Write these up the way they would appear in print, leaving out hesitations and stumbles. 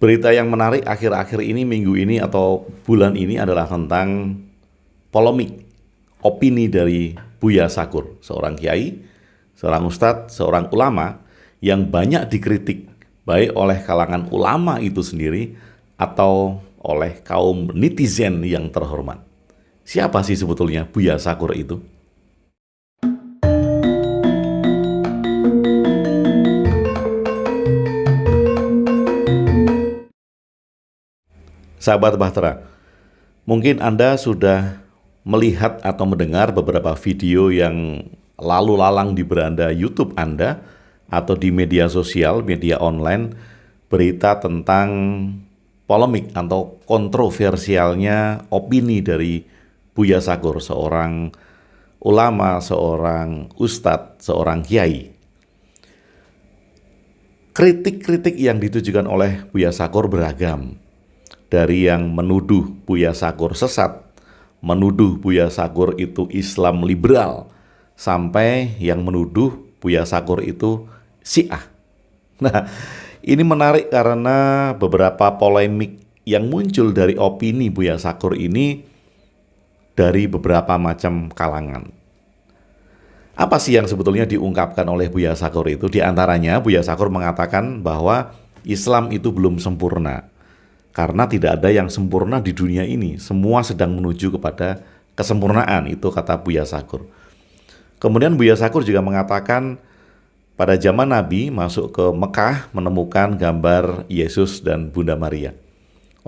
Berita yang menarik akhir-akhir ini, minggu ini atau bulan ini adalah tentang polemik opini dari Buya Sakur, seorang kiai, seorang ustadz, seorang ulama yang banyak dikritik baik oleh kalangan ulama itu sendiri atau oleh kaum netizen yang terhormat. Siapa sih sebetulnya Buya Sakur itu? Sahabat Bahtera, mungkin Anda sudah melihat atau mendengar beberapa video yang lalu lalang di beranda YouTube Anda atau di media sosial, media online, berita tentang polemik atau kontroversialnya opini dari Buya Sakur, seorang ulama, seorang ustadz, seorang kiai. Kritik-kritik yang ditujukan oleh Buya Sakur beragam. Dari yang menuduh Buya Sakur sesat, menuduh Buya Sakur itu Islam liberal, sampai yang menuduh Buya Sakur itu Syiah. Nah, ini menarik karena beberapa polemik yang muncul dari opini Buya Sakur ini dari beberapa macam kalangan. Apa sih yang sebetulnya diungkapkan oleh Buya Sakur itu? Di antaranya Buya Sakur mengatakan bahwa Islam itu belum sempurna. Karena tidak ada yang sempurna di dunia ini. Semua sedang menuju kepada kesempurnaan, itu kata Buya Sakur. Kemudian Buya Sakur juga mengatakan pada zaman Nabi masuk ke Mekah menemukan gambar Yesus dan Bunda Maria.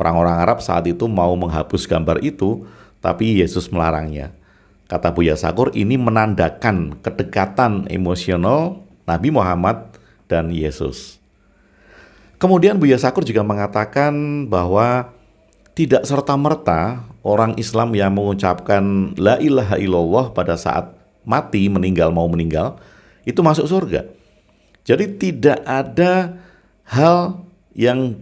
Orang-orang Arab saat itu mau menghapus gambar itu, tapi Yesus melarangnya. Kata Buya Sakur, ini menandakan kedekatan emosional Nabi Muhammad dan Yesus. Kemudian Buya Sakur juga mengatakan bahwa tidak serta-merta orang Islam yang mengucapkan la ilaha illallah pada saat mati, mau meninggal, itu masuk surga. Jadi tidak ada hal yang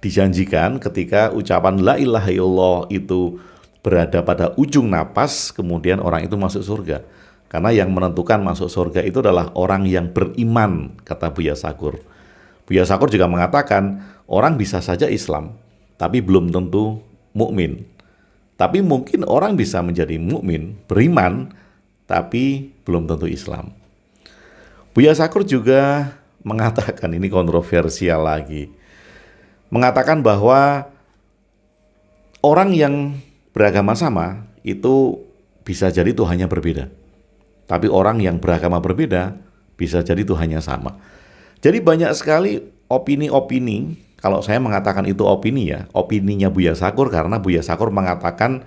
dijanjikan ketika ucapan la ilaha illallah itu berada pada ujung napas, kemudian orang itu masuk surga. Karena yang menentukan masuk surga itu adalah orang yang beriman, kata Buya Sakur. Buya Sakur juga mengatakan orang bisa saja Islam, tapi belum tentu mukmin. Tapi mungkin orang bisa menjadi mukmin, beriman, tapi belum tentu Islam. Buya Sakur juga mengatakan, ini kontroversial lagi, mengatakan bahwa orang yang beragama sama itu bisa jadi Tuhannya berbeda. Tapi orang yang beragama berbeda bisa jadi Tuhannya sama. Jadi banyak sekali opini-opini, kalau saya mengatakan itu opini ya, opininya Buya Sakur karena Buya Sakur mengatakan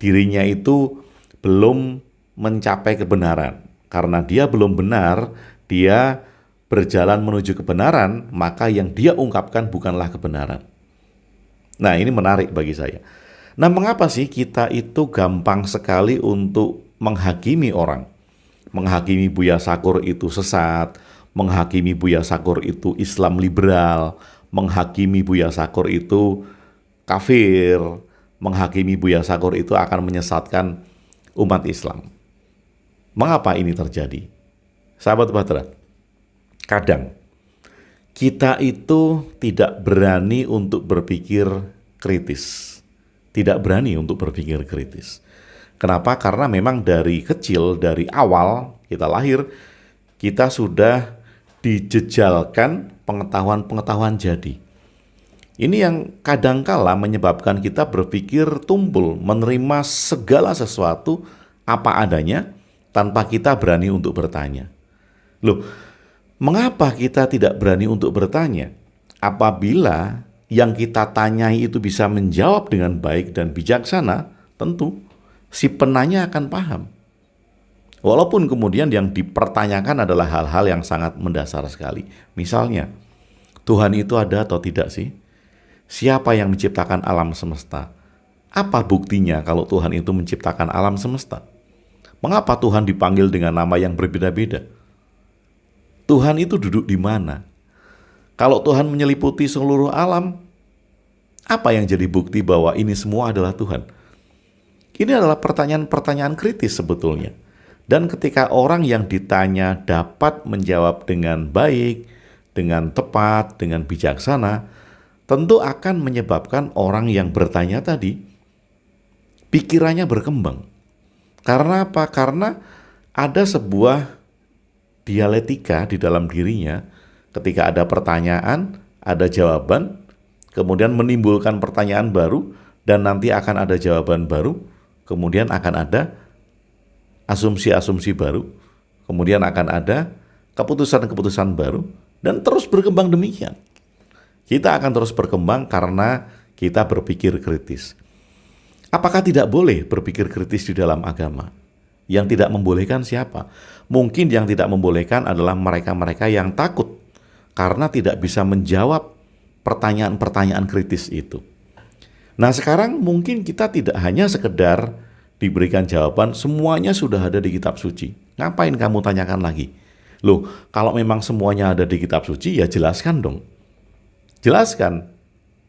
dirinya itu belum mencapai kebenaran. Karena dia belum benar, dia berjalan menuju kebenaran, maka yang dia ungkapkan bukanlah kebenaran. Nah, ini menarik bagi saya. Nah, mengapa sih kita itu gampang sekali untuk menghakimi orang? Menghakimi Buya Sakur itu sesat, menghakimi Buya Sakur itu Islam liberal, menghakimi Buya Sakur itu kafir, menghakimi Buya Sakur itu akan menyesatkan umat Islam. Mengapa ini terjadi? Sahabat Bahtera, kadang kita itu tidak berani untuk berpikir kritis. Tidak berani untuk berpikir kritis. Kenapa? Karena memang dari kecil, dari awal kita lahir, kita sudah dijejalkan pengetahuan-pengetahuan jadi. Ini yang kadangkala menyebabkan kita berpikir tumpul, menerima segala sesuatu apa adanya tanpa kita berani untuk bertanya. Loh, mengapa kita tidak berani untuk bertanya? Apabila yang kita tanyai itu bisa menjawab dengan baik dan bijaksana, tentu si penanya akan paham. Walaupun kemudian yang dipertanyakan adalah hal-hal yang sangat mendasar sekali. Misalnya, Tuhan itu ada atau tidak sih? Siapa yang menciptakan alam semesta? Apa buktinya kalau Tuhan itu menciptakan alam semesta? Mengapa Tuhan dipanggil dengan nama yang berbeda-beda? Tuhan itu duduk di mana? Kalau Tuhan menyeliputi seluruh alam, apa yang jadi bukti bahwa ini semua adalah Tuhan? Ini adalah pertanyaan-pertanyaan kritis sebetulnya. Dan ketika orang yang ditanya dapat menjawab dengan baik, dengan tepat, dengan bijaksana, tentu akan menyebabkan orang yang bertanya tadi pikirannya berkembang. Karena apa? Karena ada sebuah dialektika di dalam dirinya. Ketika ada pertanyaan, ada jawaban, kemudian menimbulkan pertanyaan baru, dan nanti akan ada jawaban baru, kemudian akan ada asumsi-asumsi baru, kemudian akan ada keputusan-keputusan baru, dan terus berkembang demikian. Kita akan terus berkembang karena kita berpikir kritis. Apakah tidak boleh berpikir kritis di dalam agama? Yang tidak membolehkan siapa? Mungkin yang tidak membolehkan adalah mereka-mereka yang takut karena tidak bisa menjawab pertanyaan-pertanyaan kritis itu. Nah, sekarang mungkin kita tidak hanya sekedar diberikan jawaban, semuanya sudah ada di kitab suci. Ngapain kamu tanyakan lagi? Loh, kalau memang semuanya ada di kitab suci, ya jelaskan dong. Jelaskan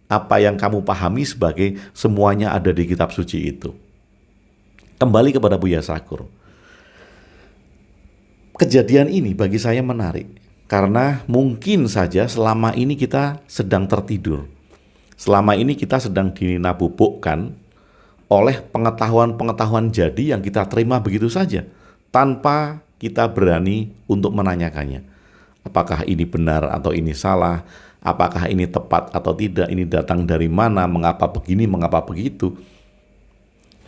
apa yang kamu pahami sebagai semuanya ada di kitab suci itu. Kembali kepada Buya Sakur. Kejadian ini bagi saya menarik, karena mungkin saja selama ini kita sedang tertidur. Selama ini kita sedang dinabubukkan oleh pengetahuan-pengetahuan jadi yang kita terima begitu saja, tanpa kita berani untuk menanyakannya. Apakah ini benar atau ini salah? Apakah ini tepat atau tidak? Ini datang dari mana? Mengapa begini? Mengapa begitu?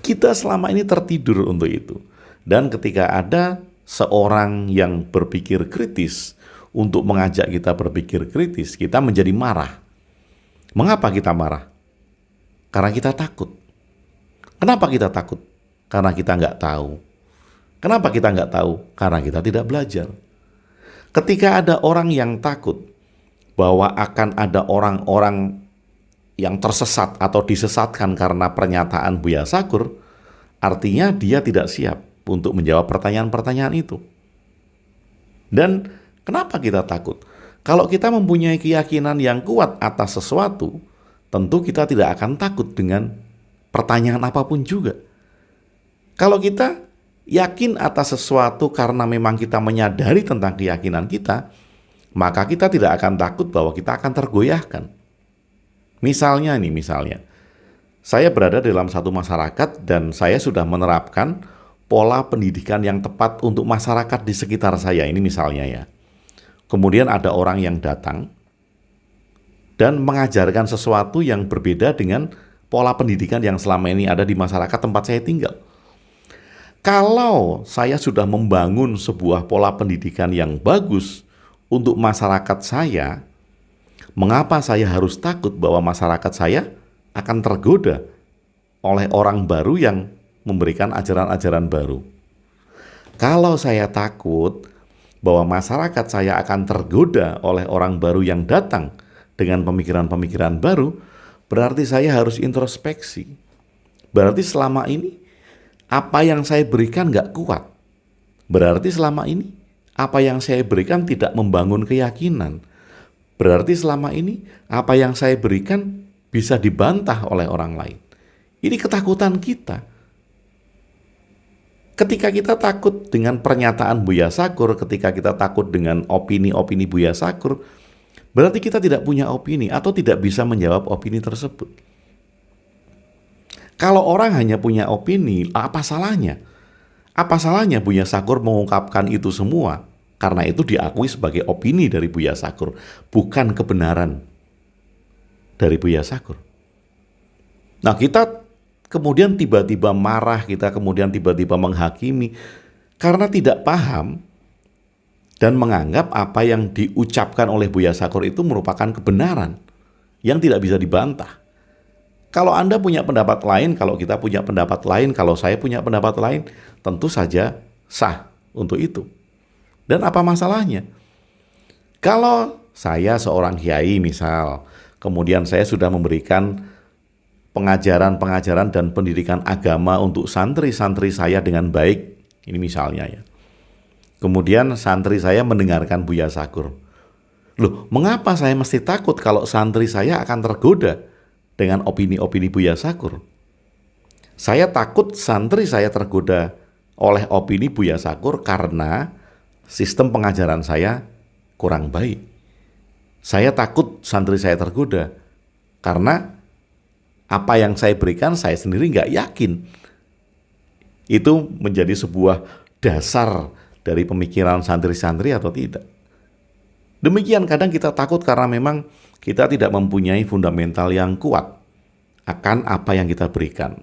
Kita selama ini tertidur untuk itu. Dan ketika ada seorang yang berpikir kritis untuk mengajak kita berpikir kritis, kita menjadi marah. Mengapa kita marah? Karena kita takut. Kenapa kita takut? Karena kita nggak tahu. Kenapa kita nggak tahu? Karena kita tidak belajar. Ketika ada orang yang takut bahwa akan ada orang-orang yang tersesat atau disesatkan karena pernyataan Buya Sakur, artinya dia tidak siap untuk menjawab pertanyaan-pertanyaan itu. Dan kenapa kita takut? Kalau kita mempunyai keyakinan yang kuat atas sesuatu, tentu kita tidak akan takut dengan pertanyaan apapun juga. Kalau kita yakin atas sesuatu karena memang kita menyadari tentang keyakinan kita, maka kita tidak akan takut bahwa kita akan tergoyahkan. Misalnya, saya berada dalam satu masyarakat dan saya sudah menerapkan pola pendidikan yang tepat untuk masyarakat di sekitar saya. Ini misalnya ya. Kemudian ada orang yang datang dan mengajarkan sesuatu yang berbeda dengan pola pendidikan yang selama ini ada di masyarakat tempat saya tinggal. Kalau saya sudah membangun sebuah pola pendidikan yang bagus untuk masyarakat saya, mengapa saya harus takut bahwa masyarakat saya akan tergoda oleh orang baru yang memberikan ajaran-ajaran baru? Kalau saya takut bahwa masyarakat saya akan tergoda oleh orang baru yang datang dengan pemikiran-pemikiran baru, berarti saya harus introspeksi. Berarti selama ini apa yang saya berikan nggak kuat. Berarti selama ini apa yang saya berikan tidak membangun keyakinan. Berarti selama ini apa yang saya berikan bisa dibantah oleh orang lain. Ini ketakutan kita. Ketika kita takut dengan pernyataan Buya Sakur, ketika kita takut dengan opini-opini Buya Sakur, berarti kita tidak punya opini atau tidak bisa menjawab opini tersebut. Kalau orang hanya punya opini, apa salahnya? Apa salahnya Buya Sakur mengungkapkan itu semua? Karena itu diakui sebagai opini dari Buya Sakur, bukan kebenaran dari Buya Sakur. Nah, kita kemudian tiba-tiba marah, kita kemudian tiba-tiba menghakimi karena tidak paham dan menganggap apa yang diucapkan oleh Buya Sakur itu merupakan kebenaran yang tidak bisa dibantah. Kalau Anda punya pendapat lain, kalau kita punya pendapat lain, kalau saya punya pendapat lain, tentu saja sah untuk itu. Dan apa masalahnya? Kalau saya seorang kiai misal, kemudian saya sudah memberikan pengajaran-pengajaran dan pendidikan agama untuk santri-santri saya dengan baik, ini misalnya ya. Kemudian santri saya mendengarkan Buya Sakur. Loh, mengapa saya mesti takut kalau santri saya akan tergoda dengan opini-opini Buya Sakur? Saya takut santri saya tergoda oleh opini Buya Sakur karena sistem pengajaran saya kurang baik. Saya takut santri saya tergoda Karena apa yang saya berikan saya sendiri nggak yakin itu menjadi sebuah dasar dari pemikiran santri-santri atau tidak. Demikian kadang kita takut karena memang kita tidak mempunyai fundamental yang kuat akan apa yang kita berikan.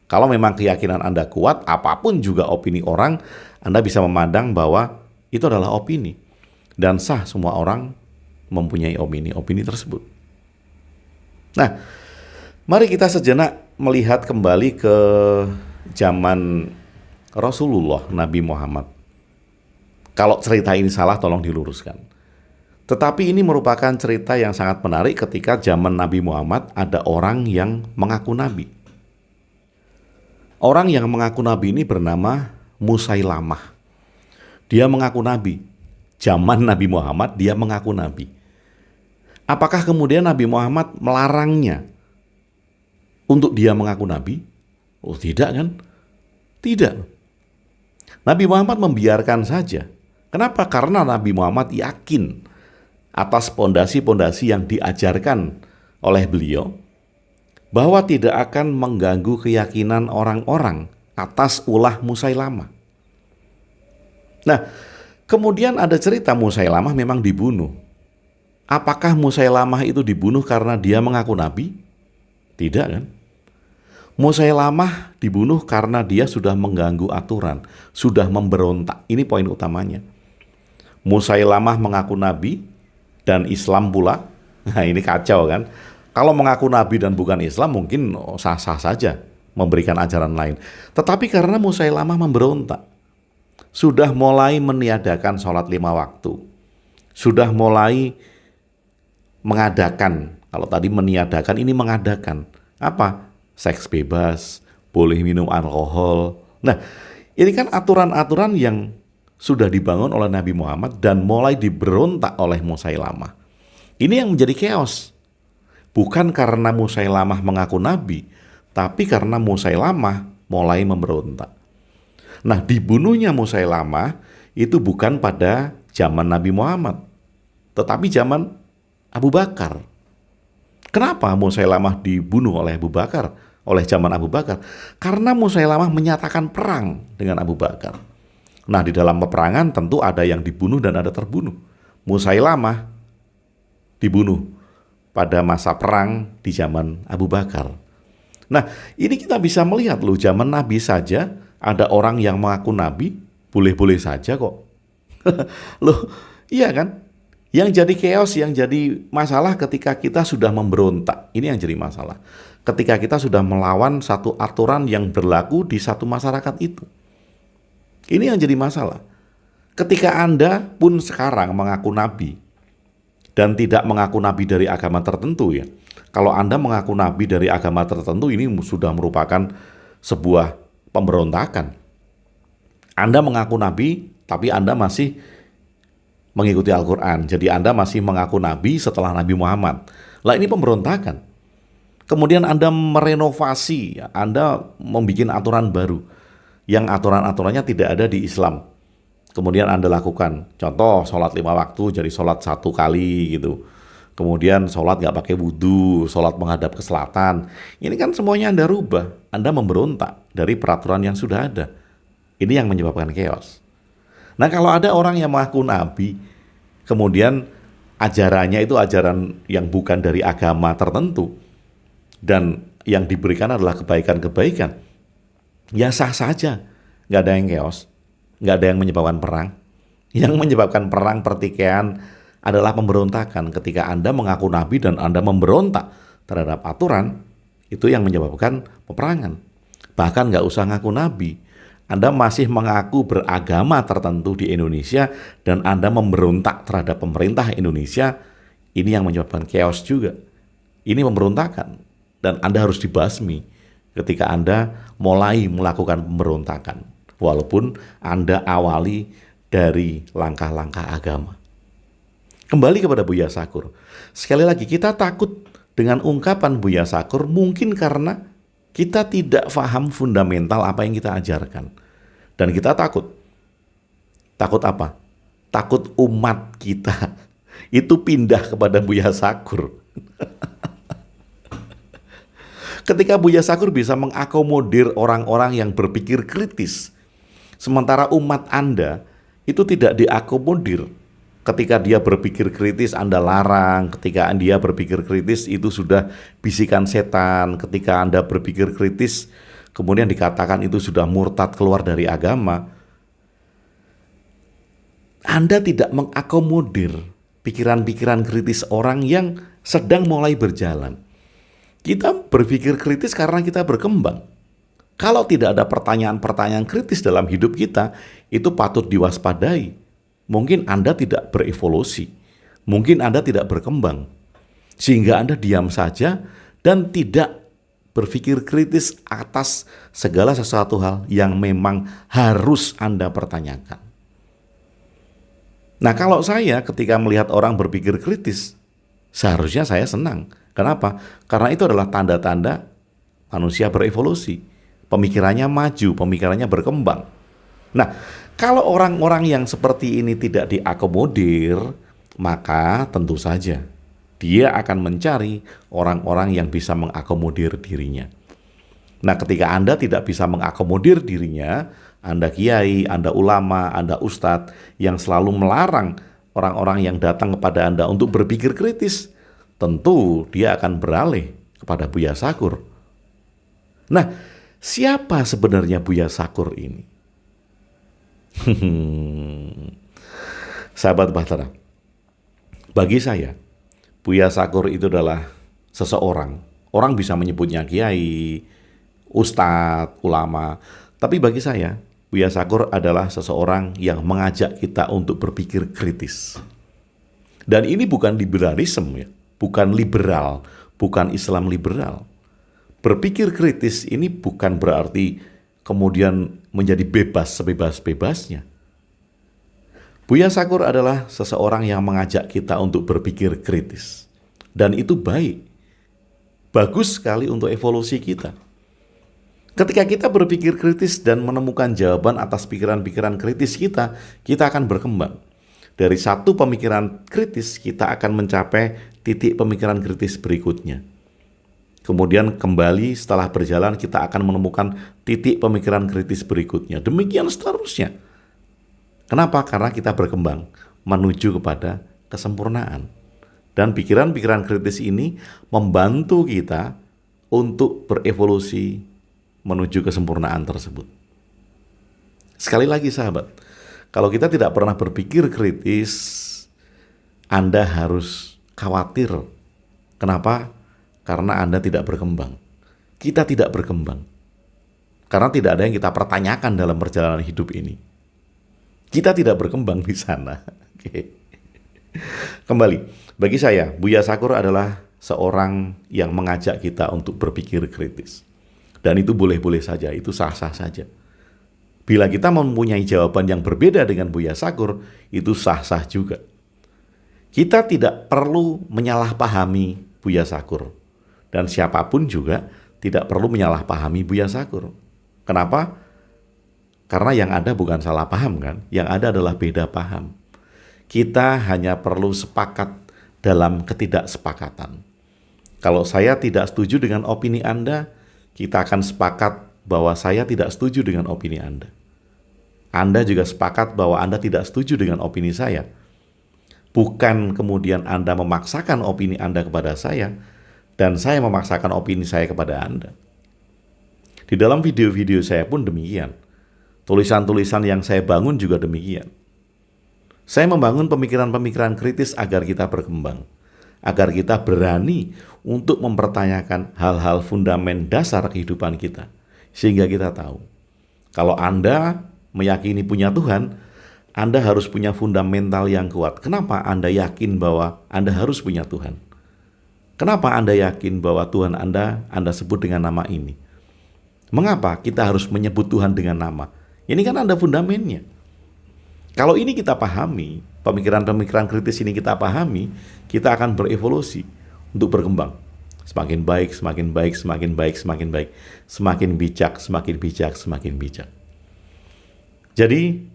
Kalau memang keyakinan Anda kuat, apapun juga opini orang, Anda bisa memandang bahwa itu adalah opini. Dan sah semua orang mempunyai opini tersebut. Nah, mari kita sejenak melihat kembali ke zaman Rasulullah Nabi Muhammad. Kalau cerita ini salah, tolong diluruskan. Tetapi ini merupakan cerita yang sangat menarik ketika zaman Nabi Muhammad ada orang yang mengaku nabi. Orang yang mengaku nabi ini bernama Musailamah. Dia mengaku nabi. Zaman Nabi Muhammad dia mengaku nabi. Apakah kemudian Nabi Muhammad melarangnya untuk dia mengaku nabi? Oh tidak kan? Tidak. Nabi Muhammad membiarkan saja. Kenapa? Karena Nabi Muhammad yakin atas pondasi-pondasi yang diajarkan oleh beliau bahwa tidak akan mengganggu keyakinan orang-orang atas ulah Musailamah. Nah, kemudian ada cerita Musailamah memang dibunuh. Apakah Musailamah itu dibunuh karena dia mengaku nabi? Tidak kan? Musailamah dibunuh karena dia sudah mengganggu aturan, sudah memberontak. Ini poin utamanya. Musailamah mengaku nabi dan Islam pula. Nah ini kacau kan. Kalau mengaku nabi dan bukan Islam mungkin sah-sah saja memberikan ajaran lain. Tetapi karena Musailamah memberontak, sudah mulai meniadakan sholat 5 waktu, sudah mulai mengadakan, kalau tadi meniadakan, ini mengadakan apa? Seks bebas, boleh minum alkohol. Nah ini kan aturan-aturan yang sudah dibangun oleh Nabi Muhammad dan mulai diberontak oleh Musailamah. Ini yang menjadi chaos. Bukan karena Musailamah mengaku nabi, tapi karena Musailamah mulai memberontak. Nah, dibunuhnya Musailamah itu bukan pada zaman Nabi Muhammad, tetapi zaman Abu Bakar. Kenapa Musailamah dibunuh oleh Abu Bakar, oleh zaman Abu Bakar? Karena Musailamah menyatakan perang dengan Abu Bakar. Nah, di dalam peperangan tentu ada yang dibunuh dan ada terbunuh. Musailamah dibunuh pada masa perang di zaman Abu Bakar. Nah, ini kita bisa melihat loh, zaman Nabi saja ada orang yang mengaku nabi, boleh-boleh saja kok. Loh, iya kan? Yang jadi chaos, yang jadi masalah ketika kita sudah memberontak. Ini yang jadi masalah. Ketika kita sudah melawan satu aturan yang berlaku di satu masyarakat itu. Ini yang jadi masalah. Ketika Anda pun sekarang mengaku nabi dan tidak mengaku nabi dari agama tertentu ya. Kalau Anda mengaku nabi dari agama tertentu ini sudah merupakan sebuah pemberontakan. Anda mengaku nabi tapi Anda masih mengikuti Al-Quran. Jadi Anda masih mengaku nabi setelah Nabi Muhammad. Lah ini pemberontakan. Kemudian Anda merenovasi, Anda membuat aturan baru yang aturan-aturannya tidak ada di Islam. Kemudian Anda lakukan, contoh sholat 5 waktu jadi sholat 1 kali gitu. Kemudian sholat gak pakai wudhu, sholat menghadap ke selatan. Ini kan semuanya Anda rubah. Anda memberontak dari peraturan yang sudah ada. Ini yang menyebabkan chaos. Nah kalau ada orang yang mengaku nabi, kemudian ajarannya itu ajaran yang bukan dari agama tertentu, dan yang diberikan adalah kebaikan-kebaikan, ya sah saja, nggak ada yang chaos, nggak ada yang menyebabkan perang. Yang menyebabkan perang pertikaian adalah pemberontakan. Ketika Anda mengaku nabi dan Anda memberontak terhadap aturan, itu yang menyebabkan peperangan. Bahkan nggak usah ngaku nabi, Anda masih mengaku beragama tertentu di Indonesia dan Anda memberontak terhadap pemerintah Indonesia, ini yang menyebabkan chaos juga. Ini pemberontakan dan Anda harus dibasmi ketika Anda mulai melakukan pemberontakan, walaupun Anda awali dari langkah-langkah agama. Kembali kepada Buya Sakur. Sekali lagi, kita takut dengan ungkapan Buya Sakur mungkin karena kita tidak paham fundamental apa yang kita ajarkan. Dan kita takut. Takut apa? Takut umat kita itu pindah kepada Buya Sakur. Ketika Buya Sakur bisa mengakomodir orang-orang yang berpikir kritis, sementara umat Anda itu tidak diakomodir. Ketika dia berpikir kritis, Anda larang. Ketika dia berpikir kritis, itu sudah bisikan setan. Ketika Anda berpikir kritis, kemudian dikatakan itu sudah murtad, keluar dari agama. Anda tidak mengakomodir pikiran-pikiran kritis orang yang sedang mulai berjalan. Kita berpikir kritis karena kita berkembang. Kalau tidak ada pertanyaan-pertanyaan kritis dalam hidup kita, itu patut diwaspadai. Mungkin Anda tidak berevolusi, mungkin Anda tidak berkembang, sehingga Anda diam saja dan tidak berpikir kritis atas segala sesuatu hal yang memang harus Anda pertanyakan. Nah, kalau saya ketika melihat orang berpikir kritis, seharusnya saya senang. Kenapa? Karena itu adalah tanda-tanda manusia berevolusi. Pemikirannya maju, pemikirannya berkembang. Nah, kalau orang-orang yang seperti ini tidak diakomodir, maka tentu saja dia akan mencari orang-orang yang bisa mengakomodir dirinya. Nah, ketika Anda tidak bisa mengakomodir dirinya, Anda kiai, Anda ulama, Anda ustadz yang selalu melarang orang-orang yang datang kepada Anda untuk berpikir kritis, tentu dia akan beralih kepada Buya Sakur. Nah, siapa sebenarnya Buya Sakur ini? Sahabat Bahtera, bagi saya, Buya Sakur itu adalah seseorang. Orang bisa menyebutnya kiai, ustadz, ulama. Tapi bagi saya, Buya Sakur adalah seseorang yang mengajak kita untuk berpikir kritis. Dan ini bukan liberalisme ya. Bukan liberal, bukan Islam liberal. Berpikir kritis ini bukan berarti kemudian menjadi bebas sebebas-bebasnya. Buya Sakur adalah seseorang yang mengajak kita untuk berpikir kritis. Dan itu baik. Bagus sekali untuk evolusi kita. Ketika kita berpikir kritis dan menemukan jawaban atas pikiran-pikiran kritis kita akan berkembang. Dari satu pemikiran kritis, kita akan mencapai titik pemikiran kritis berikutnya. Kemudian kembali setelah berjalan, kita akan menemukan titik pemikiran kritis berikutnya. Demikian seterusnya. Kenapa? Karena kita berkembang menuju kepada kesempurnaan. Dan pikiran-pikiran kritis ini membantu kita untuk berevolusi menuju kesempurnaan tersebut. Sekali lagi sahabat, kalau kita tidak pernah berpikir kritis, Anda harus khawatir. Kenapa? Karena Anda tidak berkembang. Kita tidak berkembang. Karena tidak ada yang kita pertanyakan dalam perjalanan hidup ini. Kita tidak berkembang di sana. Oke. Kembali, bagi saya, Buya Sakur adalah seorang yang mengajak kita untuk berpikir kritis. Dan itu boleh-boleh saja, itu sah-sah saja. Bila kita mempunyai jawaban yang berbeda dengan Buya Sakur, itu sah-sah juga. Kita tidak perlu menyalahpahami Buya Sakur. Dan siapapun juga tidak perlu menyalahpahami Buya Sakur. Kenapa? Karena yang ada bukan salah paham kan? Yang ada adalah beda paham. Kita hanya perlu sepakat dalam ketidaksepakatan. Kalau saya tidak setuju dengan opini Anda, kita akan sepakat bahwa saya tidak setuju dengan opini Anda. Anda juga sepakat bahwa Anda tidak setuju dengan opini saya. Bukan kemudian Anda memaksakan opini Anda kepada saya, dan saya memaksakan opini saya kepada Anda. Di dalam video-video saya pun demikian. Tulisan-tulisan yang saya bangun juga demikian. Saya membangun pemikiran-pemikiran kritis agar kita berkembang. Agar kita berani untuk mempertanyakan hal-hal fundament dasar kehidupan kita. Sehingga kita tahu, kalau Anda meyakini punya Tuhan, Anda harus punya fundamental yang kuat. Kenapa Anda yakin bahwa Anda harus punya Tuhan? Kenapa Anda yakin bahwa Tuhan Anda sebut dengan nama ini? Mengapa kita harus menyebut Tuhan dengan nama? Ini kan ada fundamennya. Kalau ini kita pahami, pemikiran-pemikiran kritis ini kita pahami, kita akan berevolusi untuk berkembang. Semakin baik, semakin baik, semakin baik, semakin baik. Semakin bijak, semakin bijak, semakin bijak. Jadi,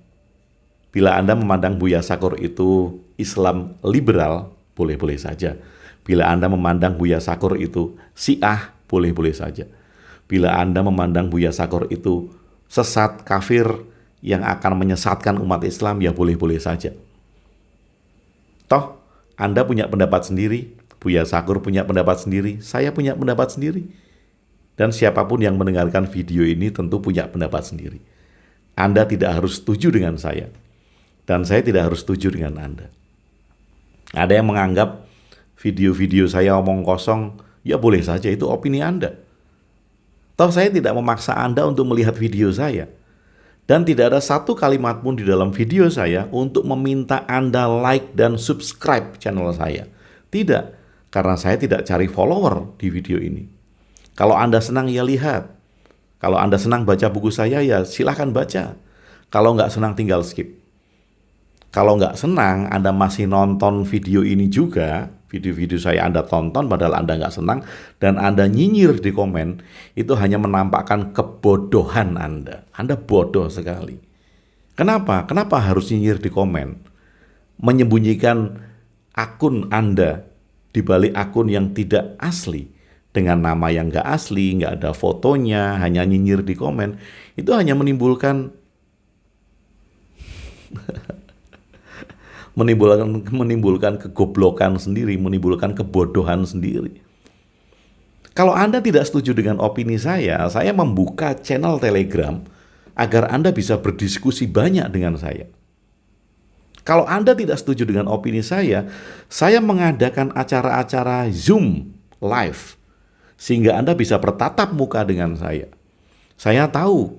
bila Anda memandang Buya Sakur itu Islam liberal, boleh-boleh saja. Bila Anda memandang Buya Sakur itu Syiah, boleh-boleh saja. Bila Anda memandang Buya Sakur itu sesat, kafir, yang akan menyesatkan umat Islam, ya boleh-boleh saja. Toh, Anda punya pendapat sendiri, Buya Sakur punya pendapat sendiri, saya punya pendapat sendiri. Dan siapapun yang mendengarkan video ini tentu punya pendapat sendiri. Anda tidak harus setuju dengan saya. Dan saya tidak harus setuju dengan Anda. Ada yang menganggap video-video saya omong kosong, ya boleh saja, itu opini Anda. Toh saya tidak memaksa Anda untuk melihat video saya. Dan tidak ada satu kalimat pun di dalam video saya untuk meminta Anda like dan subscribe channel saya. Tidak, karena saya tidak cari follower di video ini. Kalau Anda senang, ya lihat. Kalau Anda senang baca buku saya, ya silahkan baca. Kalau nggak senang, tinggal skip. Kalau nggak senang, Anda masih nonton video ini juga, video-video saya Anda tonton padahal Anda nggak senang, dan Anda nyinyir di komen, itu hanya menampakkan kebodohan Anda. Anda bodoh sekali. Kenapa? Kenapa harus nyinyir di komen? Menyembunyikan akun Anda di balik akun yang tidak asli, dengan nama yang nggak asli, nggak ada fotonya, hanya nyinyir di komen, itu hanya menimbulkan menimbulkan kegoblokan sendiri, menimbulkan kebodohan sendiri. Kalau Anda tidak setuju dengan opini saya membuka channel Telegram agar Anda bisa berdiskusi banyak dengan saya. Kalau Anda tidak setuju dengan opini saya mengadakan acara-acara Zoom live sehingga Anda bisa bertatap muka dengan saya. Saya tahu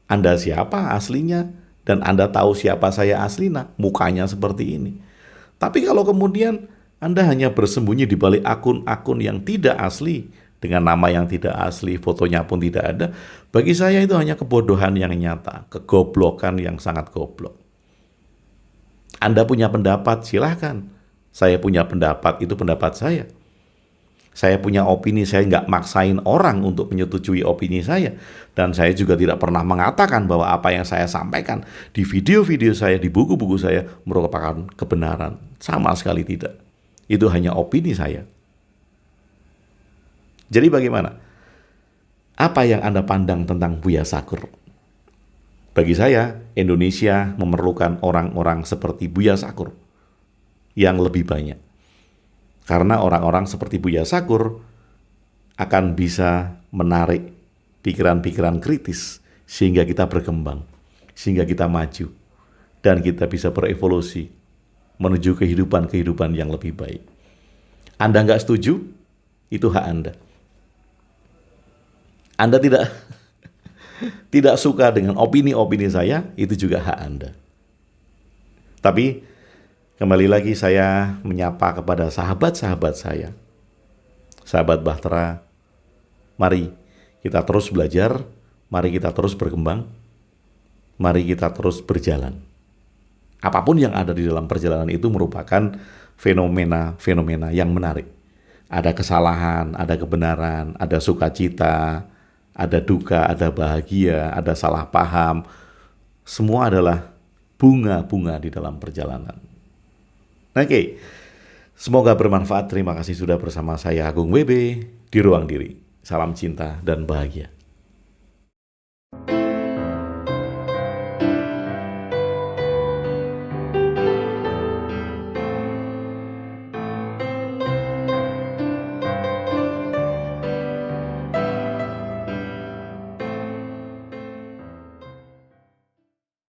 Anda siapa aslinya, dan Anda tahu siapa saya aslinya, mukanya seperti ini. Tapi kalau kemudian Anda hanya bersembunyi di balik akun-akun yang tidak asli, dengan nama yang tidak asli, fotonya pun tidak ada, bagi saya itu hanya kebodohan yang nyata, kegoblokan yang sangat goblok. Anda punya pendapat, silahkan. Saya punya pendapat, itu pendapat saya. Saya punya opini, saya nggak maksain orang untuk menyetujui opini saya. Dan saya juga tidak pernah mengatakan bahwa apa yang saya sampaikan di video-video saya, di buku-buku saya merupakan kebenaran. Sama sekali tidak. Itu hanya opini saya. Jadi bagaimana? Apa yang Anda pandang tentang Buya Sakur? Bagi saya, Indonesia memerlukan orang-orang seperti Buya Sakur yang lebih banyak. Karena orang-orang seperti Buya Sakur akan bisa menarik pikiran-pikiran kritis sehingga kita berkembang, sehingga kita maju, dan kita bisa berevolusi menuju kehidupan-kehidupan yang lebih baik. Anda nggak setuju? Itu hak Anda. Anda tidak suka dengan opini-opini saya, itu juga hak Anda. Tapi kembali lagi saya menyapa kepada sahabat-sahabat saya. Sahabat Bahtera, mari kita terus belajar, mari kita terus berkembang, mari kita terus berjalan. Apapun yang ada di dalam perjalanan itu merupakan fenomena-fenomena yang menarik. Ada kesalahan, ada kebenaran, ada sukacita, ada duka, ada bahagia, ada salah paham. Semua adalah bunga-bunga di dalam perjalanan. Oke, semoga bermanfaat. Terima kasih sudah bersama saya Agung WB di Ruang Diri. Salam cinta dan bahagia.